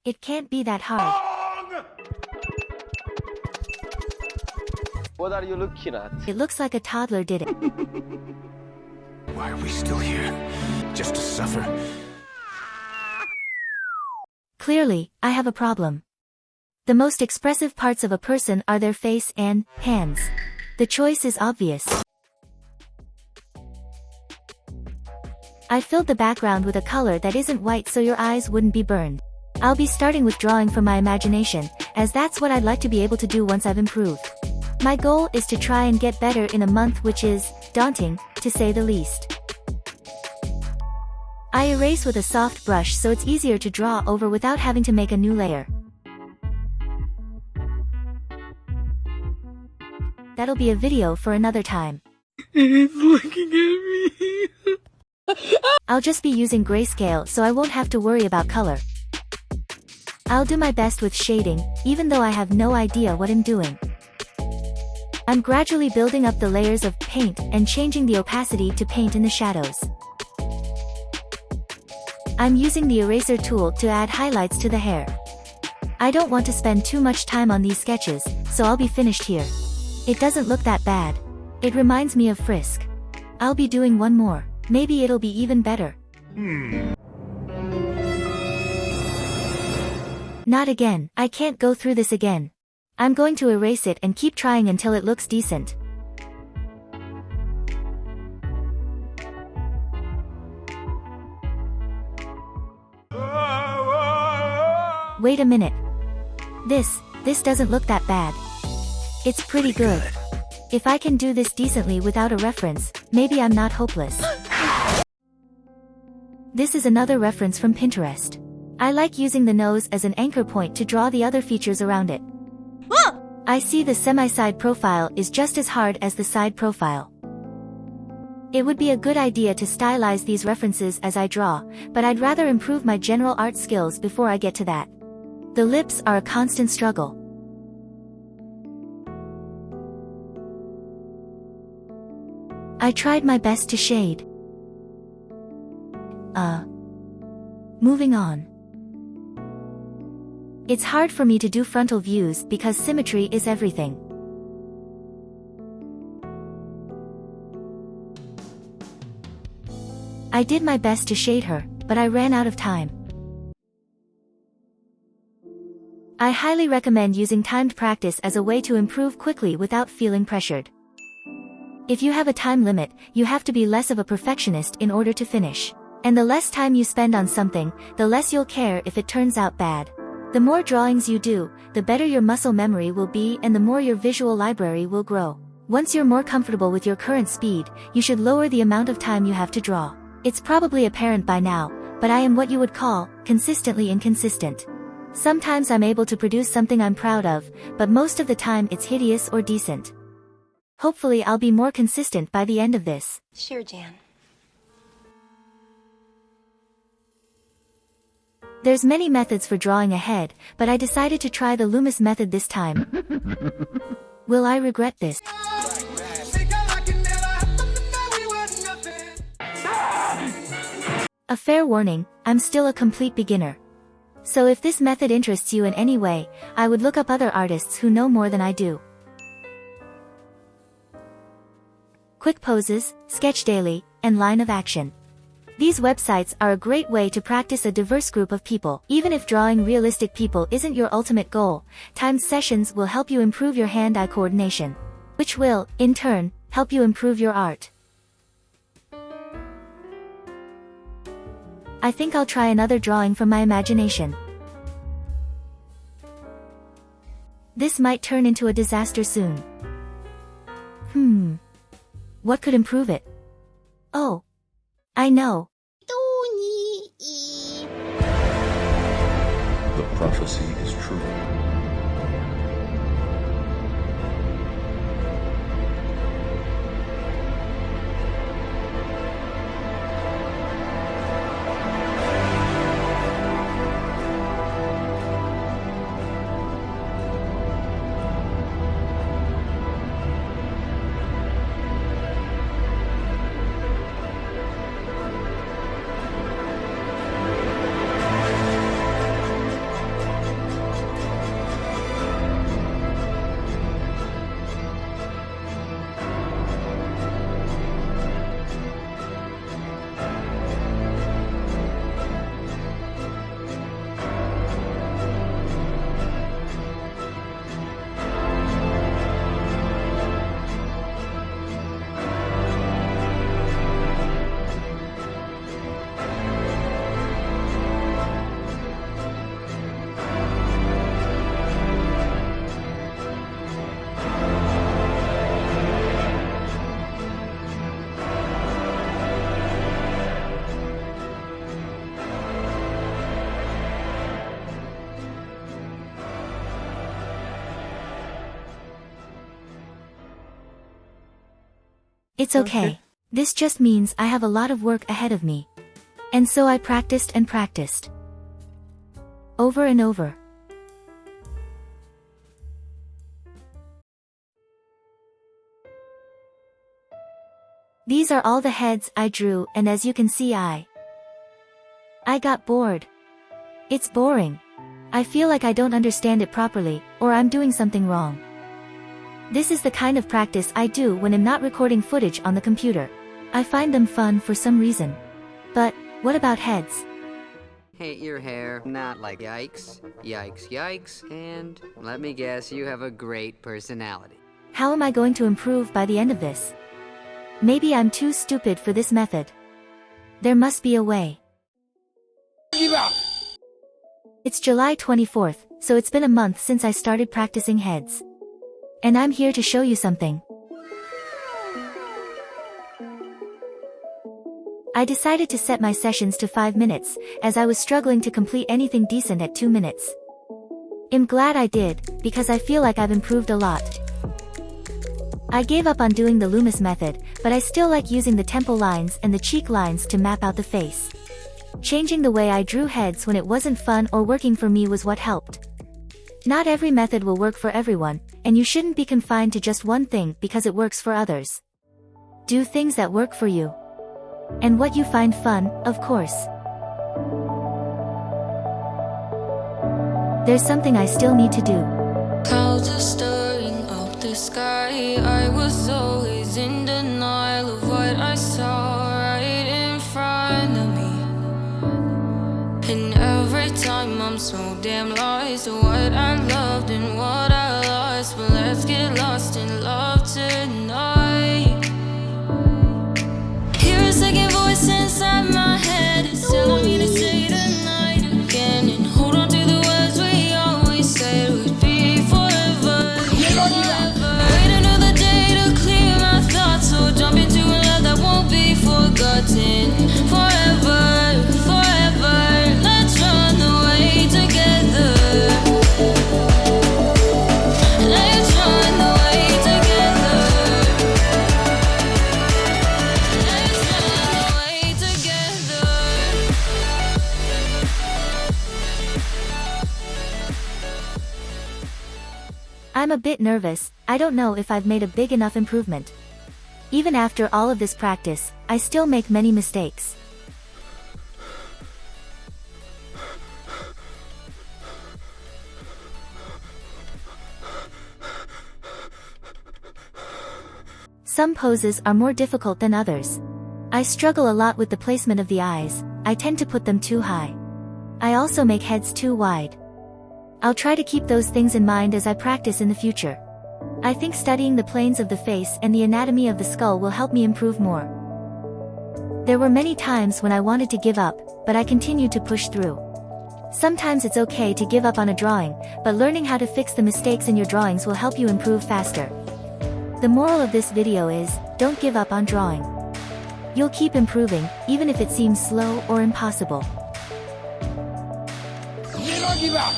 It can't be that hard. What are you looking at? It looks like a toddler did it. Why are we still here? Just to suffer? Clearly, I have a problem. The most expressive parts of a person are their face and hands. The choice is obvious. I filled the background with a color that isn't white so your eyes wouldn't be burned. I'll be starting with drawing from my imagination, as that's what I'd like to be able to do once I've improved. My goal is to try and get better in a month, which is daunting, to say the least. I erase with a soft brush so it's easier to draw over without having to make a new layer. That'll be a video for another time. It's looking at me. I'll just be using grayscale so I won't have to worry about color. I'll do my best with shading, even though I have no idea what I'm doing. I'm gradually building up the layers of paint and changing the opacity to paint in the shadows. I'm using the eraser tool to add highlights to the hair. I don't want to spend too much time on these sketches, so I'll be finished here. It doesn't look that bad. It reminds me of Frisk. I'll be doing one more. Maybe it'll be even better. Not again. I can't go through this again. I'm going to erase it and keep trying until it looks decent. Wait a minute. This doesn't look that bad. It's pretty good. If I can do this decently without a reference, maybe I'm not hopeless. This is another reference from Pinterest. I like using the nose as an anchor point to draw the other features around it. I see the semi-side profile is just as hard as the side profile. It would be a good idea to stylize these references as I draw, but I'd rather improve my general art skills before I get to that. The lips are a constant struggle. I tried my best to shade. Moving on. It's hard for me to do frontal views because symmetry is everything. I did my best to shade her, but I ran out of time. I highly recommend using timed practice as a way to improve quickly without feeling pressured. If you have a time limit, you have to be less of a perfectionist in order to finish. And the less time you spend on something, the less you'll care if it turns out bad. The more drawings you do, the better your muscle memory will be and the more your visual library will grow. Once you're more comfortable with your current speed, you should lower the amount of time you have to draw. It's probably apparent by now, but I am what you would call consistently inconsistent. Sometimes I'm able to produce something I'm proud of, but most of the time it's hideous or decent. Hopefully I'll be more consistent by the end of this. Sure, Jan. There's many methods for drawing a head, but I decided to try the Loomis method this time. Will I regret this? A fair warning, I'm still a complete beginner. So if this method interests you in any way, I would look up other artists who know more than I do. Quick Poses, Sketch Daily, and Line of Action. These websites are a great way to practice a diverse group of people. Even if drawing realistic people isn't your ultimate goal, timed sessions will help you improve your hand-eye coordination, which will, in turn, help you improve your art. I think I'll try another drawing from my imagination. This might turn into a disaster soon. What could improve it? Oh, I know. The prophecy is true. It's okay. This just means I have a lot of work ahead of me. And so I practiced and practiced. Over and over. These are all the heads I drew, and as you can see I got bored. It's boring. I feel like I don't understand it properly, or I'm doing something wrong. This is the kind of practice I do when I'm not recording footage on the computer. I find them fun for some reason. But, what about heads? Hate your hair, not like yikes, yikes, yikes, and let me guess, you have a great personality. How am I going to improve by the end of this? Maybe I'm too stupid for this method. There must be a way. It's July 24th, so it's been a month since I started practicing heads. And I'm here to show you something. I decided to set my sessions to 5 minutes, as I was struggling to complete anything decent at 2 minutes. I'm glad I did, because I feel like I've improved a lot. I gave up on doing the Loomis method, but I still like using the temple lines and the cheek lines to map out the face. Changing the way I drew heads when it wasn't fun or working for me was what helped. Not every method will work for everyone, and you shouldn't be confined to just one thing because it works for others. Do things that work for you. And what you find fun, of course. There's something I still need to do. Clouds are stirring up the sky. I was always in denial of what I saw right in front of me. And every time I'm so damn lost to what I loved and what I lost. But let's get lost in love tonight. Hear a second voice inside my head. It's telling me to say tonight again. And hold on to the words we always said would be forever. Forever. Wait another day to clear my thoughts. So jump into a love that won't be forgotten. Forever, forever. Let's run away together. Let's run away together. Let's run away together. I'm a bit nervous. I don't know if I've made a big enough improvement. Even after all of this practice, I still make many mistakes. Some poses are more difficult than others. I struggle a lot with the placement of the eyes. I tend to put them too high. I also make heads too wide. I'll try to keep those things in mind as I practice in the future. I think studying the planes of the face and the anatomy of the skull will help me improve more. There were many times when I wanted to give up, but I continued to push through. Sometimes it's okay to give up on a drawing, but learning how to fix the mistakes in your drawings will help you improve faster. The moral of this video is, don't give up on drawing. You'll keep improving, even if it seems slow or impossible. Give up!